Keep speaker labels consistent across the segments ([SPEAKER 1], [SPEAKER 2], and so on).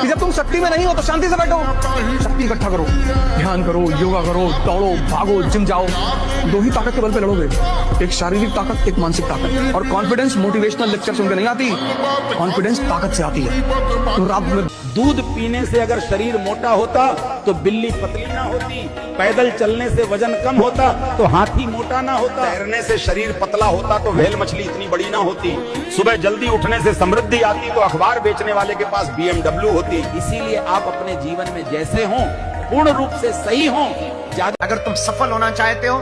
[SPEAKER 1] कि जब तुम शक्ति में नहीं हो तो शांति से बैठो। शक्ति इकट्ठा करो, ध्यान करो, योगा करो, दौड़ो, भागो, जिम जाओ। दो ही ताकत के बल पे लड़ोगे, एक शारीरिक ताकत, एक मानसिक ताकत। और कॉन्फिडेंस मोटिवेशनल लेक्चर सुनकर नहीं आती, कॉन्फिडेंस ताकत से आती है। तो रात में
[SPEAKER 2] दूध पीने से अगर शरीर मोटा होता तो बिल्ली पतली ना होती, पैदल चलने से वजन कम होता तो हाथी मोटा ना होता, तैरने से शरीर पतला होता तो व्हेल मछली इतनी बड़ी ना होती, सुबह जल्दी उठने से समृद्धि आती तो अखबार बेचने वाले के पास BMW होती। इसीलिए आप अपने जीवन में जैसे हों, पूर्ण रूप से सही हों। ज्यादा
[SPEAKER 3] अगर तुम सफल होना चाहते हो,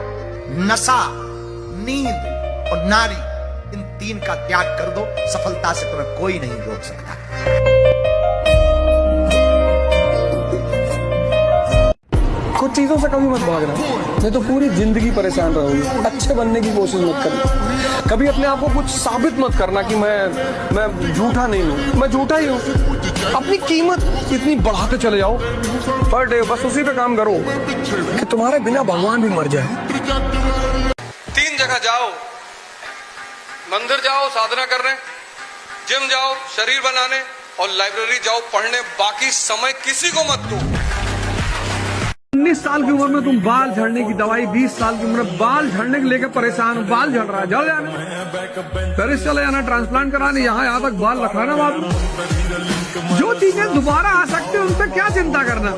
[SPEAKER 3] नशा, नींद और नारी, इन तीन का त्याग कर दो। सफलता से तुम्हें कोई नहीं रोक सकता।
[SPEAKER 1] कुछ चीजों से कभी मत भागना, नहीं तो पूरी जिंदगी परेशान रहोगे। अच्छे बनने की कोशिश मत करना। कभी अपने आप को कुछ साबित मत करना कि मैं झूठा नहीं हूँ, मैं झूठा ही हूँ। अपनी कीमत इतनी बढ़ाते चले जाओ पर डे, बस उसी पे काम करो कि तुम्हारे बिना भगवान भी मर जाए।
[SPEAKER 4] 3 जगह जाओ, मंदिर जाओ साधना करने, जिम जाओ शरीर बनाने, और लाइब्रेरी जाओ पढ़ने। बाकी समय किसी को मत दो।
[SPEAKER 1] 19 साल की उम्र में तुम बाल झड़ने की दवाई, 20 साल की उम्र में बाल झड़ने के लेकर परेशान हो। बाल झड़ रहा है, झड़ जाना, पेरिस चले जाना, ट्रांसप्लांट कराने, यहाँ तक बाल रखाना। बात जो चीजें दोबारा आ सकती है उन पर क्या चिंता करना।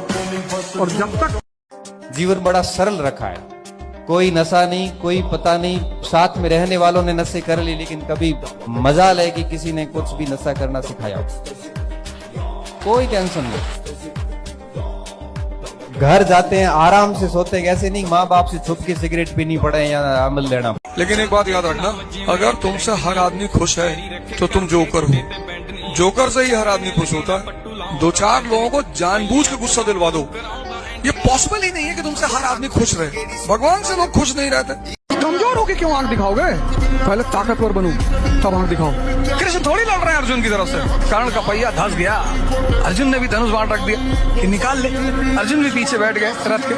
[SPEAKER 1] और जब तक
[SPEAKER 5] जीवन बड़ा सरल रखा है, कोई नशा नहीं, कोई पता नहीं, साथ में रहने वालों ने नशे कर ली, लेकिन कभी मजाल है कि किसी ने कुछ भी नशा करना सिखाया हो। कोई टेंशन नहीं, घर जाते हैं आराम से सोते हैं। ऐसे नहीं माँ बाप से छुप के सिगरेट पीनी पड़े या अमल लेना।
[SPEAKER 4] लेकिन एक बात याद रखना, अगर तुमसे हर आदमी खुश है तो तुम जोकर हो। जोकर से ही हर आदमी खुश होता है। 2-4 लोगों को जानबूझ के गुस्सा दिलवा दो। ये पॉसिबल ही नहीं है कि तुमसे हर आदमी खुश रहे। भगवान से लोग खुश नहीं रहते। कमजोर होके क्यों आंख दिखाओगे? पहले ताकतवर बनो तब आंख दिखाओ। कृष्ण थोड़ी लड़ रहे हैं अर्जुन की तरफ से। कर्ण का पहिया धंस गया, अर्जुन ने भी धनुष बाण रख दिया कि निकाल ले। अर्जुन भी पीछे बैठ गए रथ के,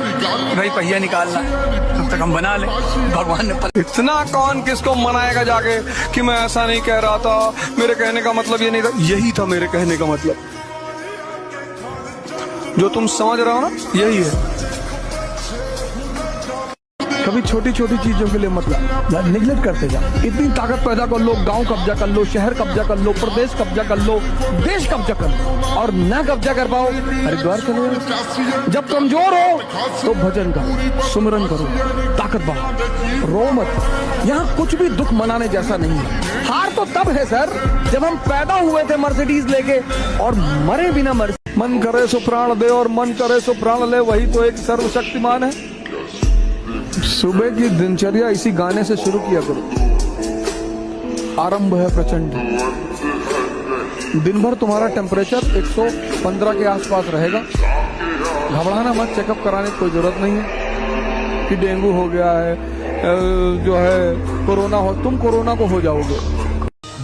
[SPEAKER 4] भाई पहिया निकालना तब तक हम बना ले। भगवान ने इतना कौन किसको मनाएगा जाके कि मैं ऐसा नहीं कह रहा था, मेरे कहने का मतलब ये नहीं था। यही था मेरे कहने का मतलब, जो तुम समझ रहे हो ना, यही है। कभी छोटी छोटी चीजों के लिए मतलब निगलेक्ट करते जाओ। इतनी ताकत पैदा कर लो, गांव कब्जा कर लो, शहर कब्जा कर लो, प्रदेश कब्जा कर लो, देश कब्जा कर लो। और ना कब्जा कर पाओ, हरिद्वार चलो। जब कमजोर हो तो भजन करो, सुमिरन करो, ताकत बढ़ाओ, रो मत। यहाँ कुछ भी दुख मनाने जैसा नहीं है। हार तो तब है सर जब हम पैदा हुए थे मर्सिडीज लेके और मरे बिना मर्सिडीज। मन करे सो प्राण दे और मन करे सो प्राण ले, वही तो एक सर्वशक्तिमान है। सुबह की दिनचर्या इसी गाने से शुरू किया करो। आरंभ है प्रचंड। दिन भर तुम्हारा टेम्परेचर 115 के आसपास रहेगा। घबराना मत, चेकअप कराने की कोई जरूरत नहीं है कि डेंगू हो गया है, जो है कोरोना हो। तुम कोरोना को हो जाओगे।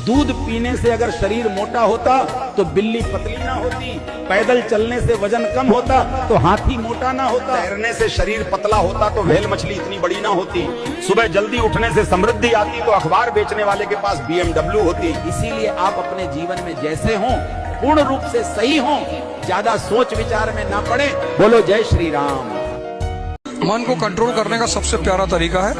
[SPEAKER 2] दूध पीने से अगर शरीर मोटा होता तो बिल्ली पतली ना होती, पैदल चलने से वजन कम होता तो हाथी मोटा ना होता, तैरने से शरीर पतला होता तो व्हेल मछली इतनी बड़ी ना होती, सुबह जल्दी उठने से समृद्धि आती तो अखबार बेचने वाले के पास BMW होती। इसीलिए आप अपने जीवन में जैसे हों, पूर्ण रूप से सही हों, ज्यादा सोच विचार में ना पड़े। बोलो जय श्री राम।
[SPEAKER 4] मन को कंट्रोल करने का सबसे प्यारा तरीका है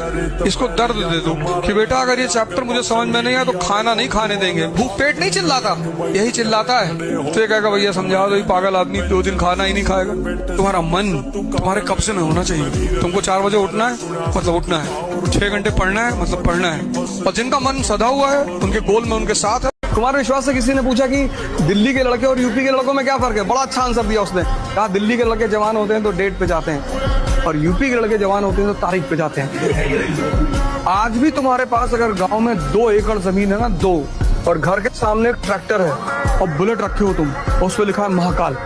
[SPEAKER 4] इसको दर्द दे दो कि बेटा अगर ये चैप्टर मुझे समझ में नहीं आया तो खाना नहीं खाने देंगे। भूख पेट नहीं चिल्लाता, यही चिल्लाता है। तो ये कहेगा भैया समझा दो, पागल आदमी 2 दिन खाना ही नहीं खाएगा। तुम्हारा मन तुम्हारे कब्जे में होना चाहिए। तुमको 4 बजे उठना है मतलब उठना है, 6 घंटे पढ़ना है मतलब पढ़ना है। और जिनका मन सधा हुआ है उनके गोल में उनके साथ है। कुमार विश्वास से किसी ने पूछा कि दिल्ली के लड़के और यूपी के लड़कों में क्या फर्क है? बड़ा अच्छा आंसर दिया उसने। कहा दिल्ली के लड़के जवान होते हैं तो डेट पे जाते हैं और यूपी के लड़के जवान होते हैं तो तारीख पे जाते हैं। आज भी तुम्हारे पास अगर गांव में 2 एकड़ जमीन है ना, 2, और घर के सामने एक ट्रैक्टर है और बुलेट रखे हो तुम, उस पर लिखा है महाकाल।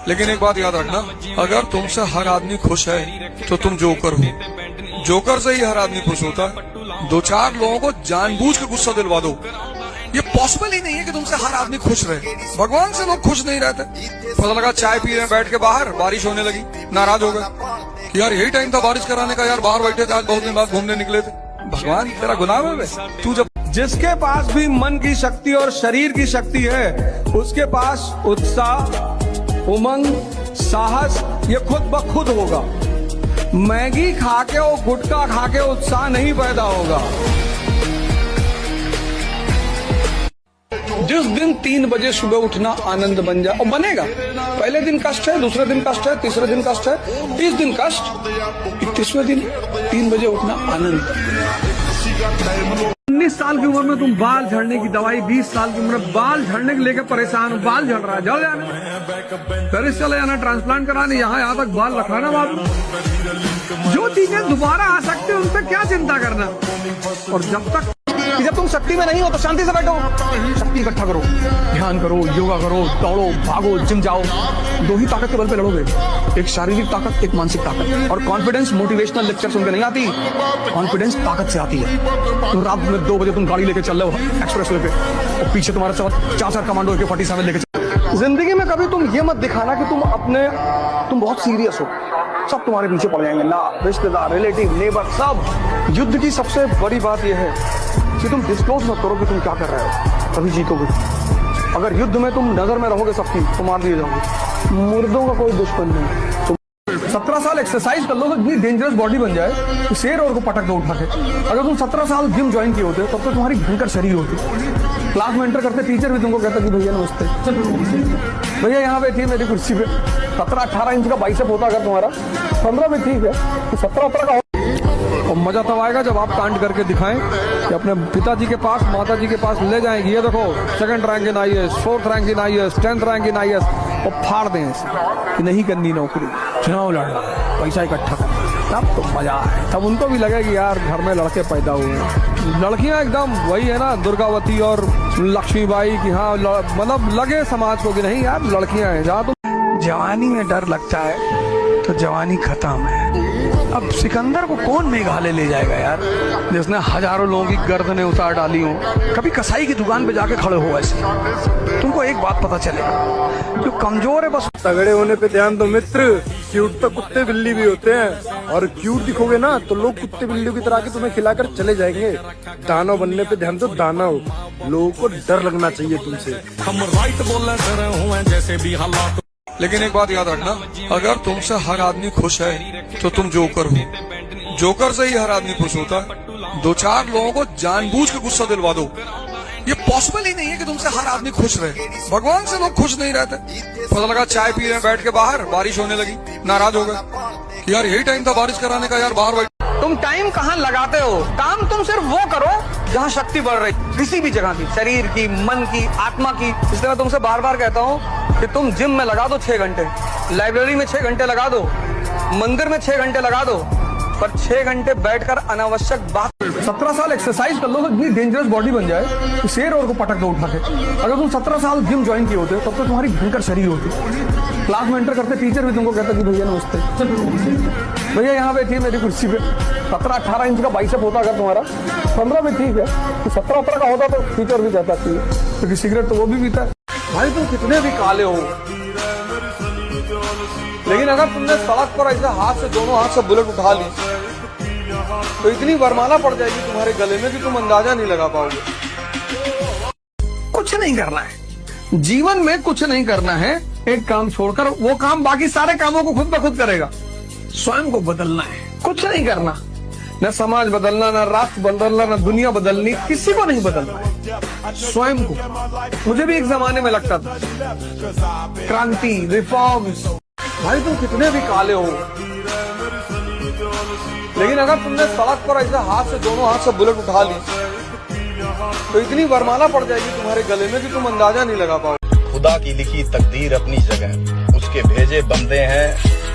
[SPEAKER 4] लेकिन एक बात याद रखना, अगर तुमसे हर आदमी खुश है तो तुम जोकर हो। जोकर से ही हर आदमी खुश होता है। 2-4 लोगों को जानबूझ के गुस्सा दिलवा दो। ये पॉसिबल ही नहीं है कि तुमसे हर आदमी खुश रहे। भगवान से लोग खुश नहीं रहते। पता लगा चाय पी रहे बैठ के बाहर, बारिश होने लगी, नाराज हो गए। यार यही टाइम था बारिश कराने का, यार बाहर बैठे थे, आज बहुत दिन बाद घूमने निकले थे। भगवान तेरा गुनाह है तू। जब जिसके पास भी मन की शक्ति और शरीर की शक्ति है उसके पास उत्साह,
[SPEAKER 1] उमंग, साहस ये खुद ब खुद होगा। मैगी खा के और गुटखा खा के उत्साह नहीं पैदा होगा। जिस दिन 3 बजे सुबह उठना आनंद बन जाए, और बनेगा। पहले दिन कष्ट है, दूसरे दिन कष्ट है, तीसरे दिन कष्ट है, 30 दिन कष्ट, 31वें दिन 3 बजे उठना आनंद। 19 साल की उम्र में तुम बाल झड़ने की दवाई, 20 साल की उम्र में बाल झड़ने के लेकर परेशान हो, बाल झड़ रहा है, झड़ जाना, पेरिस चले जाना, ट्रांसप्लांट कराने, यहाँ तक बाल रखाना बाबू। जो चीजें दोबारा आ सकती है उन पर क्या चिंता करना। और जब तुम शक्ति में नहीं हो तो शांति से बैठो, शक्ति इकट्ठा करो, ध्यान करो, योगा करो, दौड़ो, भागो, जिम जाओ। 2 ही ताकत के बल पे लड़ोगे, एक शारीरिक ताकत, एक मानसिक ताकत। और कॉन्फिडेंस मोटिवेशनल लेक्चर सुनकर नहीं आती, कॉन्फिडेंस ताकत से आती है। तो रात में 2 बजे तुम गाड़ी लेके चल रहे हो एक्सप्रेस वे पे, और पीछे तुम्हारे साथ 4 कमांडो के 47 लेके चल। जिंदगी में कभी तुम ये मत दिखाना कि तुम बहुत सीरियस हो, सब तुम्हारे पीछे पड़ जाएंगे, ना रिश्तेदार, रिलेटिव, नेबर, सब। युद्ध की सबसे बड़ी बात यह है कि तुम डिस्क्लोज मत करो कि तुम क्या कर रहे हो, तभी जीतोगे। अगर युद्ध में तुम नजर में रहोगे सबकी, तो मार दिए जाओगे। मुर्दों का कोई दुश्मन नहीं। 17 साल एक्सरसाइज कर लो तो इतनी डेंजरस बॉडी बन जाए कि शेर और को पटक दो उठा के। अगर तुम 17 साल जिम ज्वाइन किए होते तब तो तुम्हारी भयंकर शरीर होती। क्लास में एंटर करते टीचर भी तुमको कहता कि भैया नमस्ते, भैया यहाँ बैठिए मेरी कुर्सी पे। 17-18 इंच का बाइसेप होता अगर तुम्हारा, 15 में ठीक है, 17-18 का। और मजा तब आएगा जब आप कांड करके दिखाएं कि अपने पिताजी के पास, माताजी के पास ले जाएंगे, ये देखो 2nd rank in IAS, 4th rank in IAS, 10th rank in IAS, और फाड़ दें कि नहीं करनी नौकरी, चुनाव लड़ना, पैसा इकट्ठा करना, तब तो मजा आए। तब उनको भी लगे कि यार घर में लड़के पैदा हुए हैं। लड़कियां एकदम वही है ना, दुर्गावती और लक्ष्मीबाई की, हाँ मतलब लगे समाज को कि नहीं यार लड़कियां हैं। जहाँ तुम जवानी में डर लगता है तो जवानी खत्म है। अब सिकंदर को कौन मेघालय ले जाएगा यार, जिसने हजारों लोगों की गर्दनें उतार डाली हो। कभी कसाई की दुकान पे जाके खड़े हो ऐसे, तुमको एक बात पता चलेगा, जो कमजोर है बस।
[SPEAKER 6] तगड़े होने पे ध्यान दो मित्र, क्यूट तो कुत्ते बिल्ली भी होते हैं, और क्यूट दिखोगे ना तो लोग कुत्ते बिल्लियों की तरह के तुम्हें खिलाकर चले जाएंगे। दानव बनने पे ध्यान दो, दानव। लोगों को डर लगना चाहिए तुमसे।
[SPEAKER 7] हम राइट बोलने रहे हुए जैसे भी हालात।
[SPEAKER 4] लेकिन एक बात याद रखना, अगर तुमसे हर आदमी खुश है तो तुम जोकर हो। जोकर से ही हर आदमी खुश होता है। 2-4 लोगों को जानबूझ के गुस्सा दिलवा दो, ये पॉसिबल ही नहीं है कि तुमसे हर आदमी खुश रहे। भगवान से लोग खुश नहीं रहते। पता लगा चाय पी रहे बैठ के बाहर, बारिश होने लगी, नाराज हो गए कि यार यही टाइम था बारिश कराने का, यार बाहर बैठ।
[SPEAKER 1] तुम टाइम कहाँ लगाते हो? काम तुम सिर्फ वो करो जहाँ शक्ति बढ़ रही, किसी भी जगह की, शरीर की, मन की, आत्मा की। इसलिए मैं तुमसे बार बार कहता हूँ कि तुम जिम में लगा दो 6 घंटे, लाइब्रेरी में 6 घंटे लगा दो, मंदिर में 6 घंटे लगा दो, पर 6 घंटे बैठकर अनावश्यक बात। 17 साल एक्सरसाइज कर लो तो इतनी डेंजरस बॉडी बन जाए कि शेर और को पटक दो उठा के। अगर तुम 17 साल जिम ज्वाइन किए होते तब तो तुम्हारी भयंकर शरीर होती। क्लास में एंटर करते टीचर भी तुमको कहता कि भैया नमस्ते, भैया यहाँ बैठिए मेरी कुर्सी पे। 17-18 इंच का बाइसेप होता अगर तुम्हारा, 15 में ठीक है, 17-18 का होता तो टीचर भी कहता कि, क्योंकि सिगरेट तो वो भी पीता है। भाई तुम कितने भी काले हो, लेकिन अगर तुमने सड़क पर ऐसे हाथ से, दोनों हाथ से बुलेट उठा ली तो इतनी वरमाला पड़ जाएगी तुम्हारे गले में कि तुम अंदाजा नहीं लगा पाओगे। कुछ नहीं करना है जीवन में, कुछ नहीं करना है। एक काम छोड़कर वो काम, बाकी सारे कामों को खुद ब खुद करेगा। स्वयं को बदलना है, कुछ नहीं करना। न समाज बदलना, न राष्ट्र बदलना, न दुनिया बदलनी, किसी को नहीं बदलना है, स्वयं को। मुझे भी एक जमाने में लगता था क्रांति, रिफॉर्म्स। भाई तुम कितने भी काले हो, लेकिन अगर तुमने सड़क पर ऐसे हाथ से, दोनों हाथ से बुलेट उठा ली तो इतनी वरमाला पड़ जाएगी तुम्हारे गले में कि तुम अंदाजा नहीं लगा पाओगे।
[SPEAKER 8] खुदा की लिखी तकदीर अपनी जगह, उसके भेजे बंदे हैं,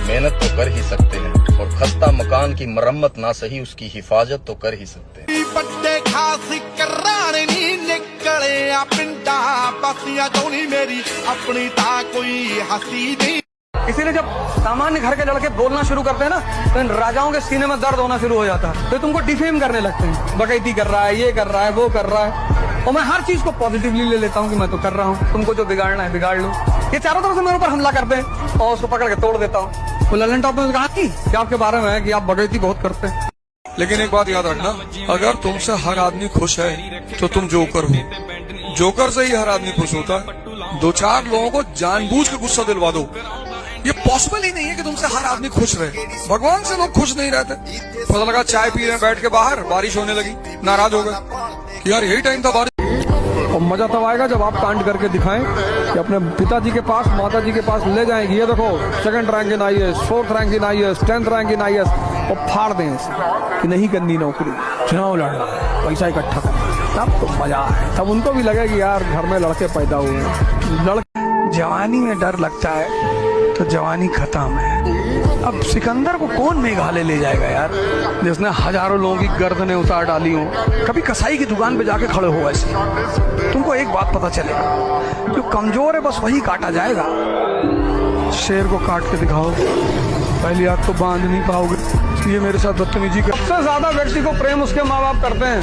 [SPEAKER 8] मेहनत तो कर ही सकते हैं, और खस्ता मकान की मरम्मत ना सही उसकी हिफाजत तो कर ही सकते हैं।
[SPEAKER 9] बड़े खास कराने नी निकले आ पिंडा बसिया जोनी मेरी अपनी ता कोई हंसी नहीं।
[SPEAKER 1] इसीलिए जब सामान्य घर के लड़के बोलना शुरू करते हैं ना तो इन राजाओं के सीने में दर्द होना शुरू हो जाता है। तो तुमको डिफेम करने लगते हैं, डकैती कर रहा है, ये कर रहा है, वो कर रहा है। और मैं हर चीज को पॉजिटिवली ले लेता हूँ कि मैं तो कर रहा हूँ, तुमको जो बिगाड़ना है बिगाड़ लो। ये चारों तरफ से मेरे ऊपर हमला करते हैं और उसको पकड़ के तोड़ देता हूँ। वो ललन टॉप ने कहा कि आपके बारे में है कि आप डकैती बहुत करते हैं।
[SPEAKER 4] लेकिन एक बात याद रखना, अगर तुमसे हर आदमी खुश है तो तुम जोकर हो। जोकर से ही हर आदमी खुश होता है। दो चार लोगों को जानबूझ के गुस्सा दिलवा दो। ये पॉसिबल ही नहीं है कि तुमसे हर आदमी खुश रहे। भगवान से लोग खुश नहीं रहते। पता लगा चाय पी रहे हैं बैठ के बाहर, बारिश होने लगी, नाराज हो गए। यार यही टाइम था बारिश।
[SPEAKER 1] और मजा तब आएगा जब आप कांड करके दिखाएं कि अपने पिताजी के पास, माताजी के पास ले जाएंगे, ये देखो 2nd rank in IAS, 4th rank in IAS, 10th rank in IAS, और फाड़ दें इसे कि नहीं करनी नौकरी, चुनाव लड़ना, पैसा इकट्ठा करना, तब तो मजा है। तब उनको भी लगेगा कि यार घर में लड़के पैदा हुए हैं।
[SPEAKER 4] जवानी में डर लगता है तो जवानी खत्म है। अब सिकंदर को कौन मेघालय ले जाएगा यार, जिसने हजारों लोगों की गर्दनें उतार डाली हो। कभी कसाई की दुकान पे जाके खड़े हो ऐसे, तुमको एक बात पता चलेगा, जो कमजोर है बस वही काटा जाएगा। शेर को काट के दिखाओ, पहली आंख तो बांध नहीं पाओगे। ये मेरे साथ बदतमीजी कर।
[SPEAKER 1] सबसे ज्यादा व्यक्ति को प्रेम उसके माँ बाप करते हैं।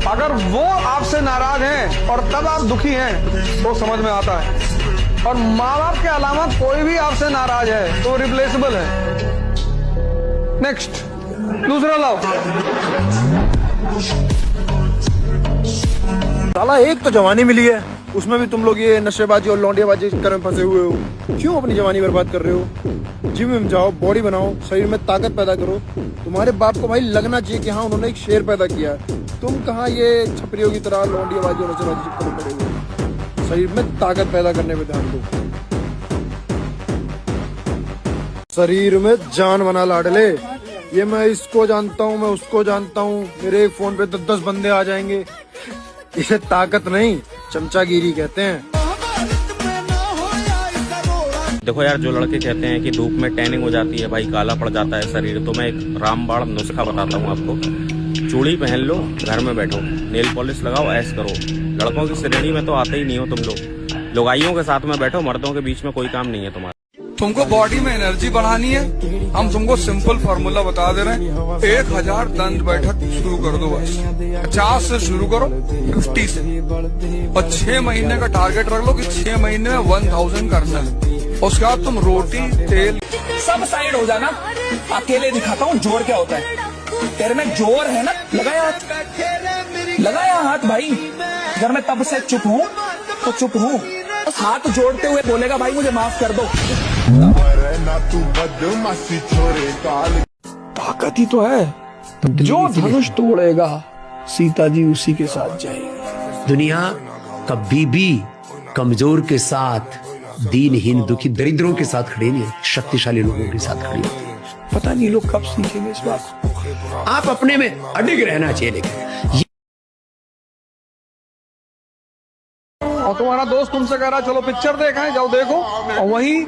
[SPEAKER 1] अगर वो आपसे नाराज हैं और तब आप दुखी हैं तो समझ में आता है। और माँ बाप के अलावा कोई भी आपसे नाराज है तो रिप्लेसेबल है। नेक्स्ट, दूसरा लाओ।
[SPEAKER 6] साला एक तो जवानी मिली है, उसमें भी तुम लोग ये नशेबाजी और लौंडियाबाजी के में फंसे हुए हो। क्यों अपनी जवानी बर्बाद कर रहे हो? जिम में जाओ, बॉडी बनाओ, शरीर में ताकत पैदा करो। तुम्हारे बाप को भाई लगना चाहिए कि हाँ उन्होंने एक शेर पैदा किया है। तुम कहाँ ये छपरियों की तरह लौंडियाबाजी और नशेबाजी चक्कर पड़े हुए। शरीर में ताकत पैदा करने पे ध्यान दो। शरीर में जान बना लाडले। ये मैं इसको जानता हूँ, मैं उसको जानता हूँ, मेरे एक फोन पे 10 बंदे आ जाएंगे। इसे ताकत नहीं चमचागिरी कहते हैं।
[SPEAKER 10] देखो यार, जो लड़के कहते हैं कि धूप में टैनिंग हो जाती है भाई, काला पड़ जाता है शरीर, तो मैं एक रामबाण नुस्खा बताता हूँ आपको। चूड़ी पहन लो, घर में बैठो, नेल पॉलिश लगाओ, ऐश करो। लड़कों की श्रेणी में तो आते ही नहीं हो तुम लोग। लुगाइयों के साथ में बैठो, मर्दों के बीच में कोई काम नहीं है तुम्हारा।
[SPEAKER 4] तुमको बॉडी में एनर्जी बढ़ानी है, हम तुमको सिंपल फॉर्मूला बता दे रहे हैं। 1000 दंड बैठक शुरू कर दो बस। 50 से शुरू करो, 50 से, और 6 महीने का टारगेट रख लो कि 6 महीने में 1000 करना है। उसके बाद तुम रोटी, तेल
[SPEAKER 11] सब साइड हो जाना। अकेले दिखाता हूँ जोर क्या होता है। तेरे में जोर है ना, लगाया हाथ, लगाया हाथ भाई। अगर मैं तब से चुप हूँ तो चुप हूँ। हाथ जोड़ते हुए बोलेगा भाई मुझे माफ कर दो।
[SPEAKER 1] ताकत ही तो है। जो धनुष तोड़ेगा सीता जी उसी के साथ जाएगी।
[SPEAKER 12] दुनिया कभी भी कमजोर के साथ, दीनहीन, दुखी, दरिद्रों के साथ खड़ी नहीं है, शक्तिशाली लोगों के साथ खड़ी है।
[SPEAKER 1] पता नहीं लोग कब सीखेंगे इस बात।
[SPEAKER 12] आप अपने में अडिग रहना चाहिए। लेकिन
[SPEAKER 1] और तुम्हारा दोस्त तुमसे कह रहा है चलो पिक्चर देखा है, जाओ देखो, और वहीं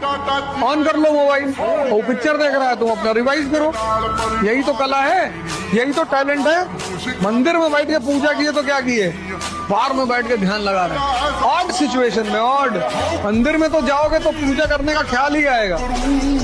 [SPEAKER 1] ऑन कर लो मोबाइल, वो पिक्चर देख रहा है, तुम अपना रिवाइज करो। यही तो कला है, यही तो टैलेंट है। मंदिर में बैठ के पूजा किए तो क्या किए, बार में बैठ के ध्यान लगा रहे। ऑड सिचुएशन में, ऑड मंदिर में तो जाओगे तो पूजा करने का ख्याल ही आएगा,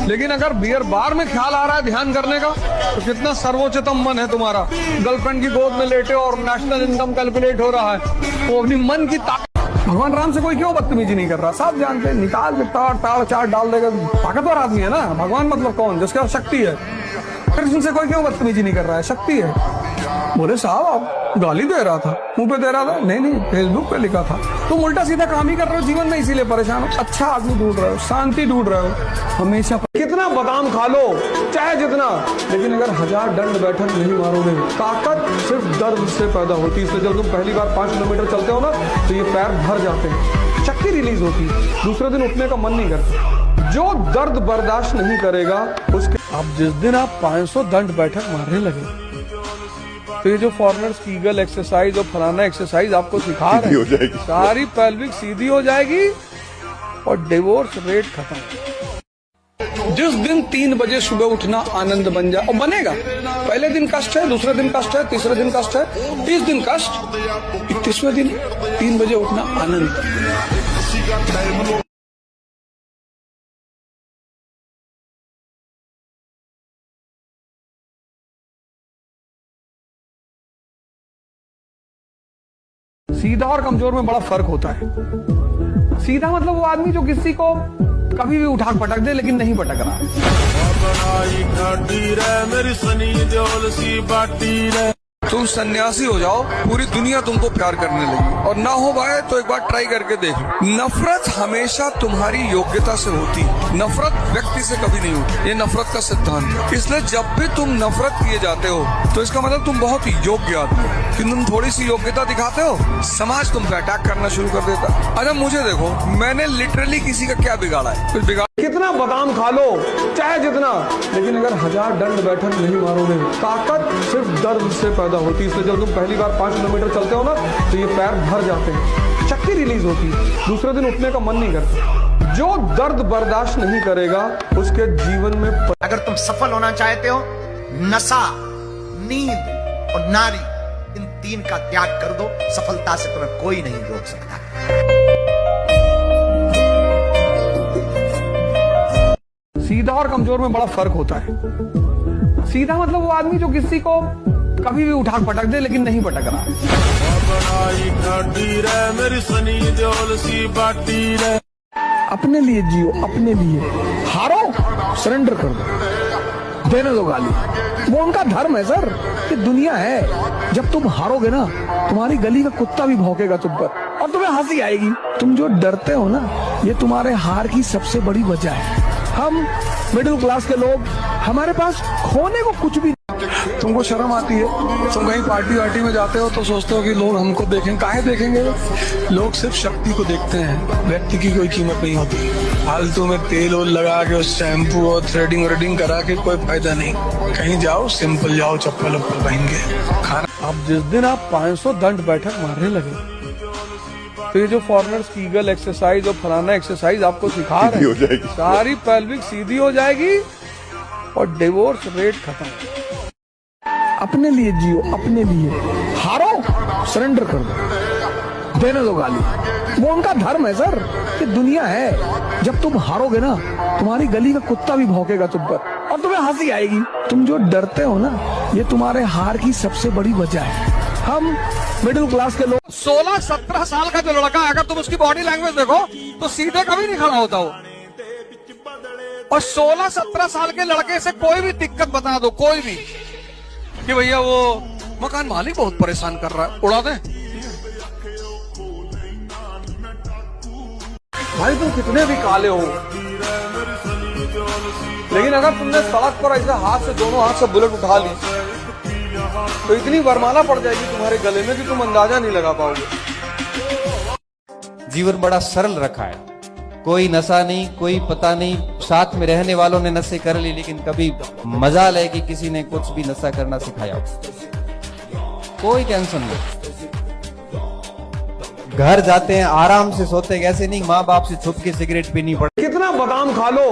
[SPEAKER 1] लेकिन अगर बियर बार में ख्याल आ रहा है ध्यान करने का, तो कितना सर्वोच्चतम मन है तुम्हारा। गर्लफ्रेंड की गोद में लेटे और नेशनल इनकम कैलकुलेट हो रहा है, वो अपनी मन की ताकत। भगवान राम से कोई क्यों बदतमीजी नहीं कर रहा, सब जानते हैं। निकाल के ताड़ चाट डाल देगा, ताकतवर आदमी है ना भगवान। मतलब कौन, जिसके पास शक्ति है। कृष्ण से कोई क्यों बदतमीजी नहीं कर रहा है, शक्ति है। बोले साहब आप गाली दे रहा था, मुंह पे दे रहा था, नहीं फेसबुक पे लिखा था। तुम उल्टा सीधा काम ही कर रहे हो जीवन में, इसीलिए परेशान हो। अच्छा आदमी ढूंढ रहे हो, शांति ढूंढ रहे हो हमेशा। कितना बादाम खा लो चाहे जितना, लेकिन अगर 1000 दंड बैठक नहीं मारोगे, ताकत सिर्फ दर्द से पैदा होती है। इसलिए जब तुम पहली बार 5 किलोमीटर चलते हो ना, तो ये पैर भर जाते हैं, शक्ति रिलीज होती है, दूसरे दिन उठने का मन नहीं करता। जो दर्द बर्दाश्त नहीं करेगा उसके, अब जिस दिन आप 500 दंड बैठक मारने लगे, तो ये जो फॉरनर्स की ईगल एक्सरसाइज और फलाना एक्सरसाइज आपको सिखा रहे हैं, सारी पेल्विक सीधी हो जाएगी और डिवोर्स रेट खत्म। जिस दिन 3 बजे सुबह उठना आनंद बन जाए, और बनेगा। पहले दिन कष्ट है, दूसरे दिन कष्ट है, तीसरे दिन कष्ट है, 30 दिन कष्ट, 31वें दिन 3 बजे उठना आनंद। सीधा और कमजोर में बड़ा फर्क होता है। सीधा मतलब वो आदमी जो किसी को कभी भी उठा पटक दे, लेकिन नहीं पटक रहा।
[SPEAKER 4] तुम सन्यासी हो जाओ, पूरी दुनिया तुमको प्यार करने लगी। और ना हो पाए तो एक बार ट्राई करके देख लो। नफरत हमेशा तुम्हारी योग्यता से होती, नफरत व्यक्ति से कभी नहीं होती। ये नफरत का सिद्धांत है। इसलिए जब भी तुम नफरत किए जाते हो तो इसका मतलब तुम बहुत योग्य आदमी हो। कि तुम थोड़ी सी योग्यता दिखाते हो, समाज तुम पे अटैक करना शुरू कर देता। अच्छा मुझे देखो, मैंने लिटरली किसी का क्या बिगाड़ा है? कुछ बिगाड़,
[SPEAKER 1] कितना बादाम खा लो, चाहे जितना, लेकिन अगर 1000 दंड बैठक नहीं मारोगे, ताकत सिर्फ दर्द से पैदा होती है। इसलिए जब तुम पहली बार 5 किलोमीटर चलते हो ना, तो ये पैर भर जाते हैं, शक्ति रिलीज होती है, दूसरे दिन उठने का मन नहीं करता। जो दर्द बर्दाश्त नहीं करेगा उसके जीवन में
[SPEAKER 3] अगर तुम सफल होना चाहते हो, नशा, नींद और नारी, इन 3 का त्याग कर दो। सफलता से तुम्हें कोई नहीं रोक सकता।
[SPEAKER 1] सीधा और कमजोर में बड़ा फर्क होता है। सीधा मतलब वो आदमी जो किसी को कभी भी उठा पटक दे, लेकिन नहीं पटक रहा। अपने लिए जियो, अपने लिए हारो, सरेंडर कर दो, देने दो गाली। वो उनका धर्म है सर, ये दुनिया है। जब तुम हारोगे ना, तुम्हारी गली का कुत्ता भी भौंकेगा तुम पर और तुम्हें हंसी आएगी। तुम जो डरते हो ना, ये तुम्हारे हार की सबसे बड़ी वजह है। हम मिडिल क्लास के लोग, हमारे पास खोने को कुछ भी। तुमको शर्म आती है, तुम कहीं पार्टी वार्टी में जाते हो तो सोचते हो कि लोग हमको देखें। काहे देखेंगे? लोग सिर्फ शक्ति को देखते हैं, व्यक्ति की कोई कीमत नहीं होती। फालतू में तेल वोल लगा के, उस शैम्पू और थ्रेडिंग व्रेडिंग करा के कोई फायदा नहीं। कहीं जाओ, सिंपल जाओ, चप्पल वप्पल पहन के खाना। अब जिस दिन आप 500 दंड बैठक मारने लगे, तो ये जो फॉरेनर्स की ईगल एक्सरसाइज और फलाना एक्सरसाइज आपको सिखा रहे हैं, सारी पेल्विक सीधी हो जाएगी और डिवोर्स रेट खत्म। अपने लिए जियो, अपने लिए हारो, सरेंडर कर दो, देने दो गाली। वो उनका धर्म है सर, ये दुनिया है। जब तुम हारोगे ना, तुम्हारी गली का कुत्ता भी भौंकेगा तुम पर और तुम्हें हंसी आएगी। तुम जो डरते हो ना, ये तुम्हारे हार की सबसे बड़ी वजह है। हम मिडिल क्लास के लोग, 16-17 साल का जो लड़का है, अगर तुम उसकी बॉडी लैंग्वेज देखो तो सीधे कभी नहीं खड़ा होता वो। और 16-17 साल के लड़के से कोई भी दिक्कत बता दो, कोई भी, कि भैया वो मकान मालिक बहुत परेशान कर रहा है, उड़ा दे। भाई तुम कितने भी काले हो, लेकिन अगर तुमने सड़क पर ऐसे हाथ से, दोनों हाथ से बुलेट उठा ली, तो इतनी वरमाला पड़ जाएगी तुम्हारे गले में कि तुम अंदाजा नहीं लगा पाओगे।
[SPEAKER 5] जीवन बड़ा सरल रखा है, कोई नशा नहीं, कोई पता नहीं। साथ में रहने वालों ने नशे कर ली, लेकिन कभी मजाल है कि किसी ने कुछ भी नशा करना सिखाया हो। कोई टेंशन नहीं, घर जाते हैं आराम से, सोते हैं। ऐसे नहीं माँ बाप से छुप के सिगरेट पीनी पड़े।
[SPEAKER 1] कितना बादाम खा लो,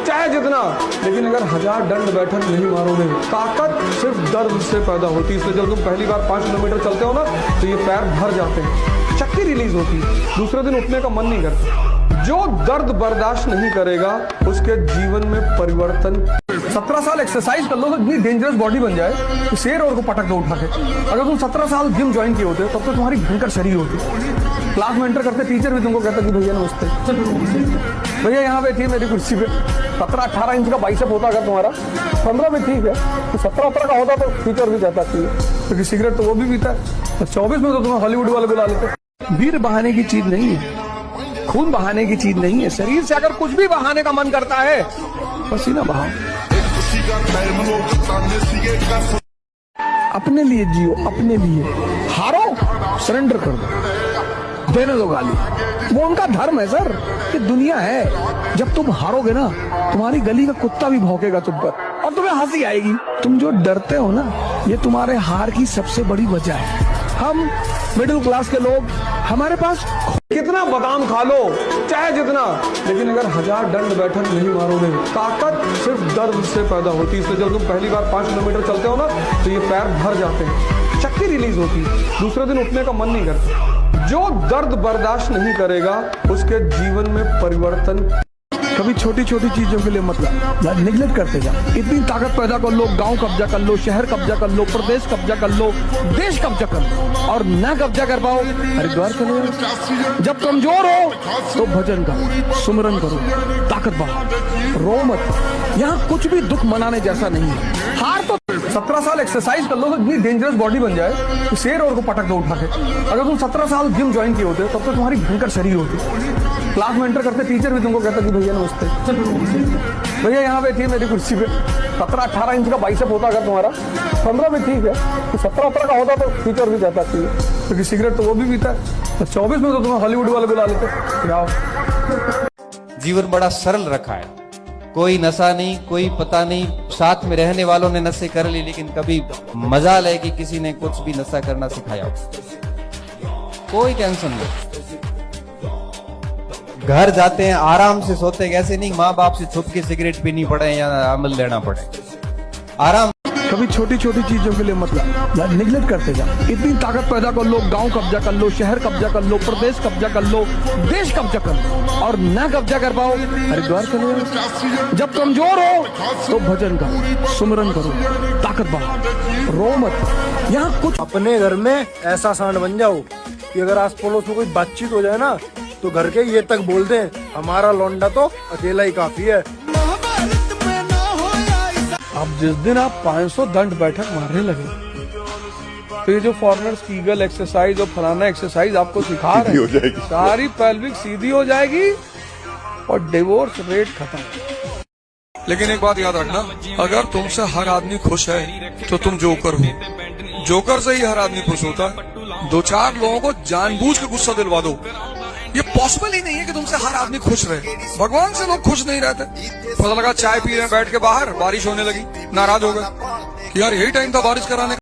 [SPEAKER 1] चाहे जितना, लेकिन अगर 1000 दंड बैठक नहीं मारोगे, ताकत सिर्फ दर्द से पैदा होती है। इसलिए जब तुम पहली बार 5 किलोमीटर चलते हो ना, तो ये पैर भर जाते हैं, शक्ति रिलीज होती है, दूसरे दिन उठने का मन नहीं करता। जो दर्द बर्दाश्त नहीं करेगा उसके जीवन में परिवर्तन। 17 साल एक्सरसाइज कर लो तो इतनी डेंजरस बॉडी बन जाए कि शेर और को पटक दो उठा के। अगर तुम 17 साल जिम ज्वाइन किए होते तब तो तुम्हारी भयंकर शरीर होती। क्लास में एंटर करते टीचर भी तुमको कहता कि भैया नमस्ते, भैया यहाँ बैठिए मेरी कुर्सी पे। 17-18 इंच का बाइसेप होता अगर तुम्हारा, 15 में ठीक है, तो 17-18 का होता तो टीचर भी कहता क्योंकि सिगरेट तो वो भी पीता है। 24 में तो तुम्हें हॉलीवुड वाले बुला लेते। वीर बहाने की चीज नहीं है, खून बहाने की चीज नहीं है। शरीर से अगर कुछ भी बहाने का मन करता है, पसीना बहाओ। अपने लिए जियो, अपने लिए हारो, सरेंडर कर दो, देने दो गाली। वो उनका धर्म है सर, ये दुनिया है। जब तुम हारोगे ना, तुम्हारी गली का कुत्ता भी भौंकेगा तुम पर और तुम्हें हंसी आएगी। तुम जो डरते हो ना, ये तुम्हारे हार की सबसे बड़ी वजह है। हम मिडिल क्लास के लोग, हमारे पास कितना बादाम खा लो, चाहे जितना, लेकिन अगर 1000 दंड बैठक नहीं मारोगे, ताकत सिर्फ दर्द से पैदा होती है। इसलिए जब तुम पहली बार 5 किलोमीटर चलते हो ना, तो ये पैर भर जाते हैं, शक्ति रिलीज होती है, दूसरे दिन उठने का मन नहीं करता। जो दर्द बर्दाश्त नहीं करेगा उसके जीवन में परिवर्तन। कभी छोटी छोटी चीजों के लिए मतलब निगलेक्ट करते जा। इतनी ताकत पैदा कर लो, गांव कब्जा कर लो, शहर कब्जा कर लो, प्रदेश कब्जा कर लो, देश कब्जा कर लो, और ना कब्जा कर पाओ हरिद्वार चले जाओ। जब कमजोर हो तो भजन करो, सुमिरन करो, ताकत बढ़ाओ, रो मत। यहाँ कुछ भी दुख मनाने जैसा नहीं है। हार तो 17 साल एक्सरसाइज कर लो तो इतनी डेंजरस बॉडी बन जाए कि शेर और को पटक दो उठा के। अगर तुम 17 साल जिम ज्वाइन किए होते तब तो तुम्हारी भयंकर शरीर होती। क्लास में एंटर करते टीचर भी तुमको कहता कि भैया नमस्ते, भैया यहाँ बैठिए मेरी कुर्सी पे। 17-18 इंच का बाइसेप होता अगर तुम्हारा, 15 में ठीक है, 17-18 का होता तो टीचर भी कहता क्योंकि सिगरेट तो वो भी पीता है। तो 24 में तो तुम्हें हॉलीवुड वाले बुला लेते।
[SPEAKER 5] जीवन बड़ा सरल रखा है, कोई नशा नहीं, कोई पता नहीं। साथ में रहने वालों ने नशे कर ली, लेकिन कभी मजाल है कि किसी ने कुछ भी नशा करना सिखाया हो। कोई टेंशन नहीं, घर जाते हैं आराम से सोते हैं। ऐसे नहीं माँ बाप से छुप के सिगरेट पीनी पड़े या अमल लेना पड़े, आराम।
[SPEAKER 1] कभी छोटी छोटी चीजों के लिए मतलब निगलेक्ट करते जा। इतनी ताकत पैदा कर लो, गांव कब्जा कर लो, शहर कब्जा कर लो, प्रदेश कब्जा कर लो, देश कब्जा कर लो, और ना कब्जा कर पाओ हरिद्वार चलो। जब कमजोर हो तो भजन करो, सुमरन करो, ताकत बढ़ाओ, रो मत। यहाँ कुछ
[SPEAKER 6] अपने घर में ऐसा सांड बन जाओ कि अगर आस पड़ोस में कोई बातचीत हो जाए ना तो घर के ये तक बोल दें हमारा लौंडा तो अकेला ही काफी है।
[SPEAKER 1] अब जिस दिन आप 500 दंड बैठक मारने लगे तो ये जो फॉरेनर्स कीगल एक्सरसाइज और फलाना एक्सरसाइज आपको सिखा रहे हैं, सारी पेल्विक सीधी हो जाएगी और डिवोर्स रेट खत्म।
[SPEAKER 4] लेकिन एक बात याद रखना, अगर तुमसे हर आदमी खुश है तो तुम जोकर हो। जोकर से ही हर आदमी खुश होता है। 2-4 लोगों को जानबूझ के गुस्सा दिलवा दो, ये पॉसिबल ही नहीं है कि तुमसे हर आदमी खुश रहे। भगवान से लोग खुश नहीं रहते। पता लगा चाय पी रहे हैं बैठ के बाहर, बारिश होने लगी, नाराज हो गए कि यार यही टाइम था बारिश कराने का।